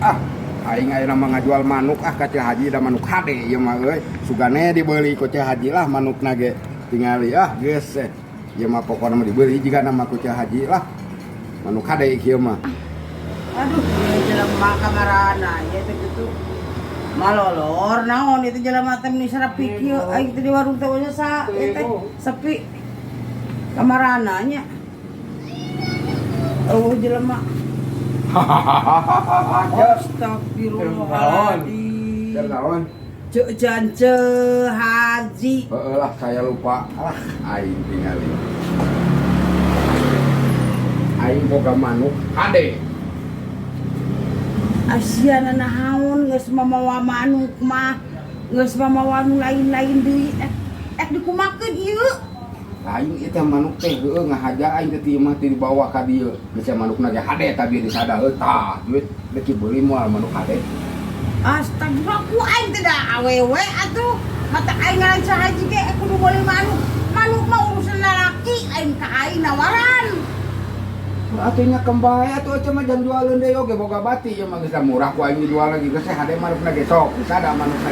Ah, aing ayeuna mah ngajual manuk ka Ceh Haji da manuk hade ieu mah euy. Sugane dibeuli ku Ceh Haji lah manukna ge. Tingali geus ieu mah pokona mah dibeuli jiga nama ku Ceh Haji lah. Manuk hade ieu mah. Aduh, ya jelema kamarana ya teh kitu. Malolor naon itu jelema teh nu sarapi kieu aing teh di warung teh nya teh sepi. Kamarana nya. Oh jelema. Astagfirullahaladzim. Naon? Cek jance haji. Heeh lah saya lupa. Alah aing tingali. Aing boga manuk hade. Asiana nahaun geus mamawa manuk mah geus mamawa nu lain-lain deui dikumakeun ieu. Aing ieu teh manuk teh heueuh ngahaja aing teh mah di bawah ka dieu. Geus manukna ge hade tapi disada tah duit beki beuli moal manuk hade. Astagfirullah ku aing teh da awewe atuh. Mata aing ngaran sahaji ge kudu meuli manuk. Manuk mah urusan lalaki aing ka aing nawaran. Atunya kembali atuh aja mah jam jualan deh oge boga bati ya mah geus murah ku aing jual lagi geus hade manukna ge sok disada manukna